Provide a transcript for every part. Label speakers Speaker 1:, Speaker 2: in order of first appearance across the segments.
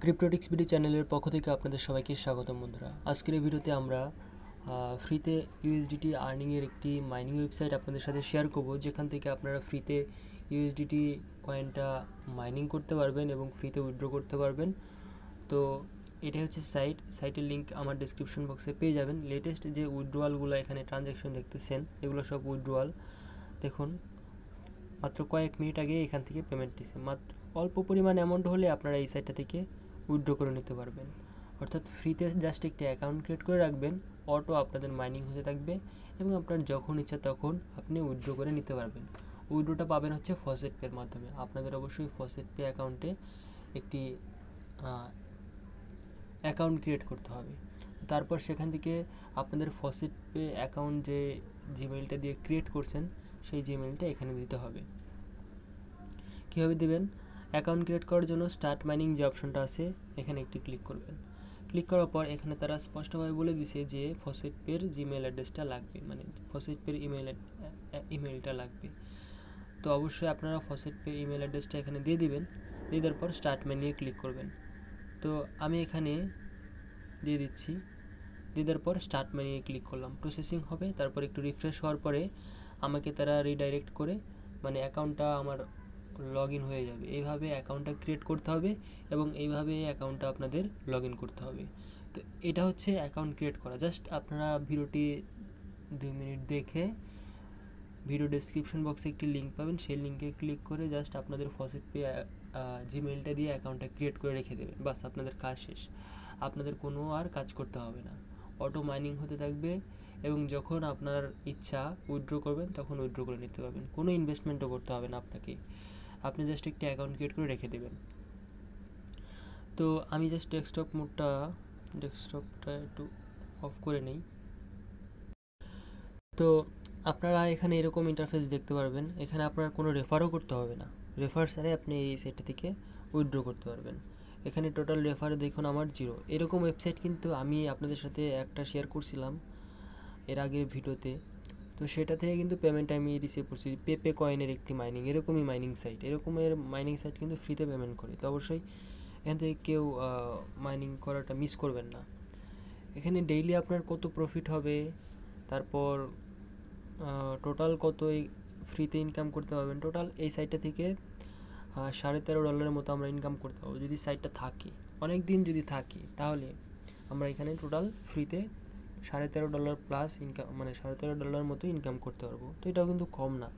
Speaker 1: ক্রিপ্টোটিক্স video চ্যানেলের পক্ষ থেকে আপনাদের সবাইকে স্বাগতম বন্ধুরা। আজকের এই ভিডিওতে আমরা ফ্রিতে ইউএসডিটি আর্নিংয়ের একটি মাইনিং ওয়েবসাইট আপনাদের সাথে শেয়ার করব, যেখান থেকে আপনারা ফ্রিতে ইউএসডিটি কয়েনটা মাইনিং করতে পারবেন এবং ফ্রিতে উইথড্র করতে পারবেন। তো এটাই হচ্ছে সাইটের লিঙ্ক আমার ডেসক্রিপশন বক্সে পেয়ে যাবেন। লেটেস্ট যে উইথড্রয়ালগুলো এখানে ট্রানজ্যাকশন দেখতেছেন, এগুলো সব উইথড্রয়াল। দেখুন, মাত্র কয়েক মিনিট আগে এখান থেকে পেমেন্ট দিচ্ছে। মাত্র অল্প পরিমাণ অ্যামাউন্ট হলে আপনারা এই সাইটটা থেকে উইথড্র করে নিতে পারবেন। অর্থাৎ ফ্রিতে জাস্ট একটি অ্যাকাউন্ট ক্রিয়েট করে রাখবেন, অটো আপনাদের মাইনিং হতে থাকবে এবং আপনার যখন ইচ্ছা তখন আপনি উইথড্র করে নিতে পারবেন। উইথড্রটা পাবেন হচ্ছে ফসেট পের মাধ্যমে। আপনাদের অবশ্যই ফসেট পে অ্যাকাউন্টে একটি অ্যাকাউন্ট ক্রিয়েট করতে হবে। তারপর সেখান থেকে আপনাদের ফসেট পে অ্যাকাউন্ট যে জিমেইলটা দিয়ে ক্রিয়েট করছেন সেই জিমেইলটা এখানে দিতে হবে। কীভাবে দেবেন? অ্যাকাউন্ট ক্রিয়েট করার জন্য স্টার্ট মাইনিং যে অপশনটা আছে এখানে একটি ক্লিক করবেন। ক্লিক করার পর এখানে তারা স্পষ্টভাবে বলে দিছে যে ফসেট পের জিমেইল অ্যাড্রেসটা লাগবে, মানে ফসেট পের ইমেইলটা লাগবে। তো অবশ্যই আপনারা ফসেট পে ইমেল অ্যাড্রেসটা এখানে দিয়ে দিবেন। দিয়ে দেওয়ার পর স্টার্ট মাইনিংয়ে ক্লিক করবেন। তো আমি এখানে দিয়ে দিচ্ছি। দিয়ে দেওয়ার পর স্টার্ট মাইনিংয়ে ক্লিক করলাম। প্রসেসিং হবে, তারপর একটু রিফ্রেশ হওয়ার পরে আমাকে তারা রিডাইরেক্ট করে মানে অ্যাকাউন্টটা আমার লগ ইন হয়ে যাবে। এইভাবে অ্যাকাউন্টটা ক্রিয়েট করতে হবে এবং এইভাবে অ্যাকাউন্টটা আপনাদের লগ ইন করতে হবে। তো এটা হচ্ছে অ্যাকাউন্ট ক্রিয়েট করা। জাস্ট আপনারা ভিডিওটি 2 মিনিট দেখে ভিডিও ডেসক্রিপশন বক্সে একটি লিঙ্ক পাবেন, সেই লিঙ্কে ক্লিক করে জাস্ট আপনাদের ফসেট পে জিমেইলটা দিয়ে অ্যাকাউন্টটা ক্রিয়েট করে রেখে দেবেন। বাস, আপনাদের কাজ শেষ। আপনাদের কোনো আর কাজ করতে হবে না, অটো মাইনিং হতে থাকবে এবং যখন আপনার ইচ্ছা উইথড্র করবেন তখন উইথড্র করে নিতে পারবেন। কোনো ইনভেস্টমেন্টও করতে হবে না আপনাকে, আপনি জাস্ট একটি অ্যাকাউন্ট ক্রিয়েট করে রেখে দেবেন। তো আমি জাস্ট ডেস্কটপটা একটু অফ করে নেই। তো আপনারা এখানে এরকম ইন্টারফেস দেখতে পারবেন। এখানে আপনার কোনো রেফারও করতে হবে না, রেফার ছাড়াই আপনি এই সাইটটা থেকে উইথড্র করতে পারবেন। এখানে টোটাল রেফারে দেখুন আমার 0। এরকম ওয়েবসাইট কিন্তু আমি আপনাদের সাথে একটা শেয়ার করছিলাম এর আগের ভিডিওতে। তো সেটা থেকে কিন্তু পেমেন্ট আমি রিসিভ করছি। পেপে কয়েনের একটি মাইনিং, এরকমই মাইনিং সাইট, এরকমের মাইনিং সাইট কিন্তু ফ্রিতে পেমেন্ট করে। তো অবশ্যই এখান থেকে কেউ মাইনিং করাটা মিস করবেন না। এখানে ডেইলি আপনার কত প্রফিট হবে, তারপর টোটাল কত ফ্রিতে ইনকাম করতে পারবেন। টোটাল এই সাইটটা থেকে $13.5 মতো আমরা ইনকাম করতে পারবো যদি সাইটটা থাকে। অনেক দিন যদি থাকে তাহলে আমরা এখানে টোটাল ফ্রিতে $13.5 প্লাস ইনকাম, মানে $13.5 মতো ইনকাম করতে পারবো। তো এটাও কিন্তু কম না।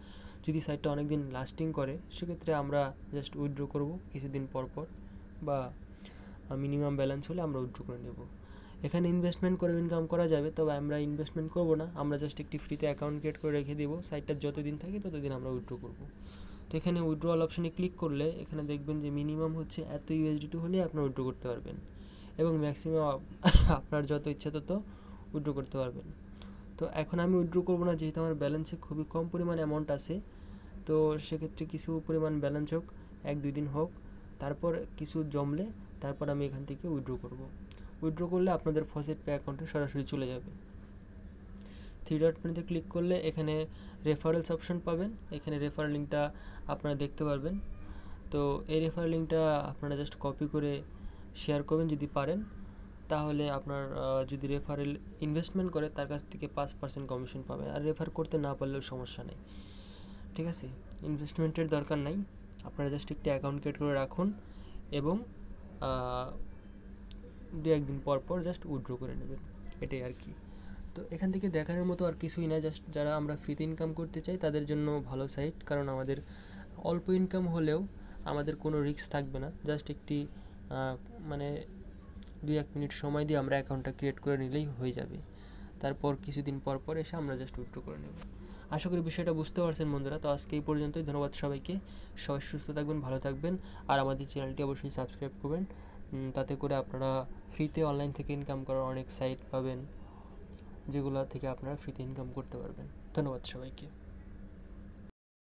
Speaker 1: যদি সাইটটা অনেক দিন লাস্টিং করে সেক্ষেত্রে আমরা জাস্ট উইথড্র করব কিছুদিন পর বা মিনিমাম ব্যালেন্স হলে আমরা উইথড্র করে নেব। এখানে ইনভেস্টমেন্ট করে ইনকাম করা যাবে, তবে আমরা ইনভেস্টমেন্ট করব না, আমরা জাস্ট একটি ফ্রিতে অ্যাকাউন্ট ক্রিয়েট করে রেখে দেবো। সাইটটা যতদিন থাকে ততদিন আমরা উইথড্র করব। তো এখানে উইথড্রয়াল অপশানে ক্লিক করলে এখানে দেখবেন যে মিনিমাম হচ্ছে এত ইউএসডিটি হলে আপনারা উইথড্র করতে পারবেন এবং ম্যাক্সিমাম আপনার যত ইচ্ছা তত উইথড্র করতে পারবেন। তো এখন আমি উইথড্র করবো না, যেহেতু আমার ব্যালেন্সে খুবই কম পরিমাণ অ্যামাউন্ট আছে। তো সেক্ষেত্রে কিছু পরিমাণ ব্যালেন্স হোক, 1-2 দিন হোক, তারপর কিছু জমলে তারপর আমি এখান থেকে উইথড্র করব। উইথড্র করলে আপনাদের ফসেট পে অ্যাকাউন্টে সরাসরি চলে যাবে। 3 ডট মেনুতে ক্লিক করলে এখানে রেফারেলস অপশন পাবেন। এখানে রেফারেল লিঙ্কটা আপনারা দেখতে পারবেন। তো এই রেফারেল লিঙ্কটা আপনারা জাস্ট কপি করে শেয়ার করবেন যদি পারেন। তাহলে আপনার যদি রেফারেল ইনভেস্টমেন্ট করে তার কাছ থেকে 5% কমিশন পাবেন। আর রেফার করতে না পারলেও সমস্যা নেই, ঠিক আছে? ইনভেস্টমেন্টের দরকার নাই, আপনারা জাস্ট একটি অ্যাকাউন্ট ক্রিয়েট করে রাখুন এবং 2-1 দিন পর জাস্ট উইথড্র করে নেবেন, এটাই আর কি। তো এখান থেকে দেখানোর মতো আর কিছুই না, জাস্ট যারা আমরা ফ্রিতে ইনকাম করতে চাই তাদের জন্য ভালো সাইট, কারণ আমাদের অল্প ইনকাম হলেও আমাদের কোনো রিস্ক থাকবে না। জাস্ট একটি মানে 2-1 মিনিট সময় দিয়ে আমরা অ্যাকাউন্টটা ক্রিয়েট করে নিলেই হয়ে যাবে। তারপর কিছুদিন পর এসে আমরা জাস্ট উইথড্র করে নেব। আশা করি বিষয়টা বুঝতে পারছেন বন্ধুরা। তো আজকে এই পর্যন্তই। ধন্যবাদ সবাইকে। সবাই সুস্থ থাকবেন, ভালো থাকবেন আর আমাদের চ্যানেলটি অবশ্যই সাবস্ক্রাইব করবেন। তাতে করে আপনারা ফ্রিতে অনলাইন থেকে ইনকাম করার অনেক সাইট পাবেন, যেগুলো থেকে আপনারা ফ্রিতে ইনকাম করতে পারবেন। ধন্যবাদ সবাইকে।